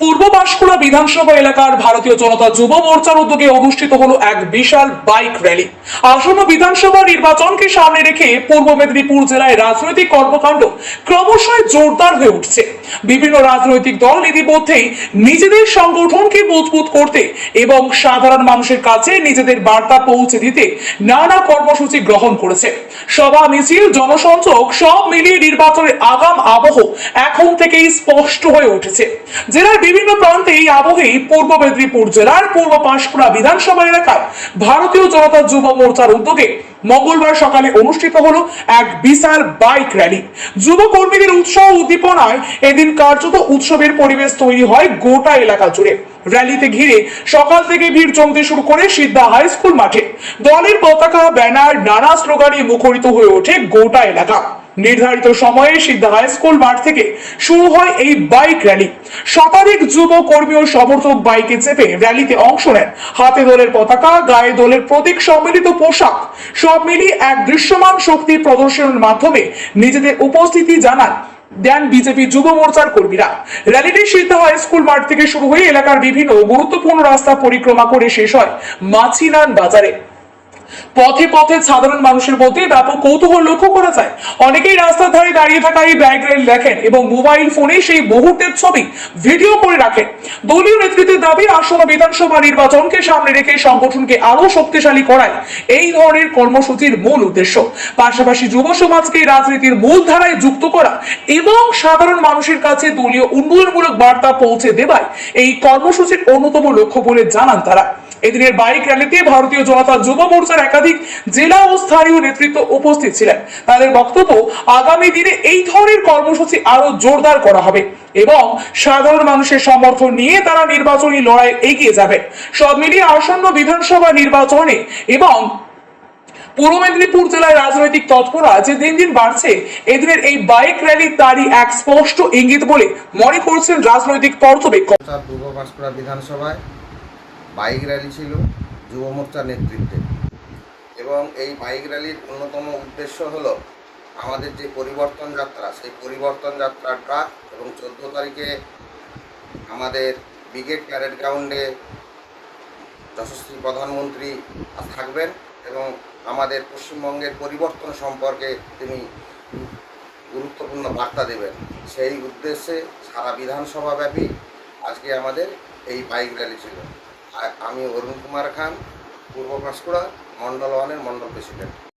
পূর্ব বাঁশকুড়া বিধানসভা এলাকার ভারতীয় জনতা যুব মোর্চার উদ্যোগে অনুষ্ঠিত হলো এক বিশাল বাইক র্যালি। আসন্ন বিধানসভা নির্বাচনকে সামনে রেখে পূর্ব মেদিনীপুর জেলায় রাজনৈতিক কর্মকাণ্ড ক্রমশ জোরদার হয়ে উঠছে। বিভিন্ন রাজনৈতিক দল ইতিমধ্যেই নিজেদের সংগঠনকে মজবুত করতে এবং সাধারণ মানুষের কাছে নিজেদের বার্তা পৌঁছে দিতে নানা কর্মসূচি গ্রহণ করেছে। সভা, মিছিল, জনসংযোগ সব মিলিয়ে নির্বাচনের আগাম আবহ এখন থেকেই স্পষ্ট হয়ে উঠেছে। জেলার বিভিন্ন প্রান্তে এই আবহেই পূর্ব মেদিনীপুর জেলার পূর্ব পাঁশকুড়া বিধানসভা এলাকায় ভারতীয় জনতা যুব মোর্চার উদ্যোগে মঙ্গলবার সকালে অনুষ্ঠিত হলো এক বিশাল বাইক র্যালি। যুব কর্মীদের উৎসাহ উদ্দীপনায় এদিন কার্যত উৎসবের পরিবেশ তৈরি হয় গোটা এলাকা জুড়ে। র্যালিতে ঘিরে সকাল থেকে ভিড় জমতে শুরু করে সিদ্ধা হাই স্কুল মাঠে। দলের পতাকা, ব্যানার, নানা স্লোগানে মুখরিত হয়ে ওঠে গোটা এলাকা। নির্ধারিত সময়ে সিদ্ধা হাই স্কুল মাঠ থেকে শুরু হয় এই বাইক র্যালি। শতাধিক যুব কর্মী ও সমর্থক বাইকে চেপে র্যালিতে অংশ নেন। হাতে দলের পতাকা, গায়ে দলের প্রতীক সম্মিলিত পোশাক, সব মিলিয়ে এক দৃশ্যমান শক্তি প্রদর্শনের মাধ্যমে নিজেদের উপস্থিতি দেন বিজেপি যুব মোর্চার কর্মীরা। র্যালিটি সিদ্ধা হাই স্কুল মাঠ থেকে শুরু হয়ে এলাকার বিভিন্ন গুরুত্বপূর্ণ রাস্তা পরিক্রমা করে শেষ হয় মাছিনান বাজারে। পথে পথে সাধারণ মানুষের মধ্যে ব্যাপক কৌতূহল লক্ষ্য করা যায়। অনেকেই রাস্তার ধারে দাঁড়িয়ে থাকা এই বাইক র্যালি দেখেন এবং মোবাইল ফোনে সেই মুহূর্তের ছবি ভিডিও করে রাখেন। দলীয় নেতৃত্বের দাবি, আসন্ন বিধানসভা নির্বাচনকে সামনে রেখে সংগঠনকে আরো শক্তিশালী করাই এই ধরনের কর্মসূচির মূল উদ্দেশ্য। পাশাপাশি যুব সমাজকে রাজনীতির মূল ধারায় যুক্ত করা এবং সাধারণ মানুষের কাছে দলীয় উন্নয়নমূলক বার্তা পৌঁছে দেওয়াই এই কর্মসূচির অন্যতম লক্ষ্য বলে জানান তারা। এদিনের বাইক র্যালিতে ভারতীয় জনতা যুব মোর্চার একাধিক জেলা ও স্থানীয় নেতৃত্ব উপস্থিত ছিলেন। তাদের বক্তব্য, আগামী দিনে এই ধরনের কর্মসূচি আরো জোরদার করা হবে এবং সাধারণ মানুষের সমর্থন নিয়ে তারা নির্বাচনী লড়াই এগিয়ে যাবে। সব মিলিয়ে আসন্ন বিধানসভা নির্বাচনে এবং পূর্ব মেদিনীপুর জেলায় রাজনৈতিক তৎপরতা যে দিন দিন বাড়ছে, এদিনের এই বাইক র্যালি তারই এক স্পষ্ট ইঙ্গিত বলে মনে করছেন রাজনৈতিক পর্যবেক্ষক। পূর্ব পাঁশকুড়া বিধানসভায় বাইক র্যালি ছিল যুব মোর্চার নেতৃত্বে এবং এই বাইক র্যালির অন্যতম উদ্দেশ্য হলো আমাদের যে পরিবর্তন যাত্রা, সেই পরিবর্তন যাত্রার ট্রাক এবং 14 তারিখে আমাদের ব্রিগেড প্যারেড গ্রাউন্ডে যশস্বী প্রধানমন্ত্রী থাকবেন এবং আমাদের পশ্চিমবঙ্গের পরিবর্তন সম্পর্কে তিনি গুরুত্বপূর্ণ বার্তা দেবেন। সেই উদ্দেশ্যে সারা বিধানসভা ব্যাপী আজকে আমাদের এই বাইক র্যালি ছিল। আমি অরুণ কুমার খান, পূর্ব পাঁশকুড়া মণ্ডল 1-এর মণ্ডল প্রেসিডেন্ট।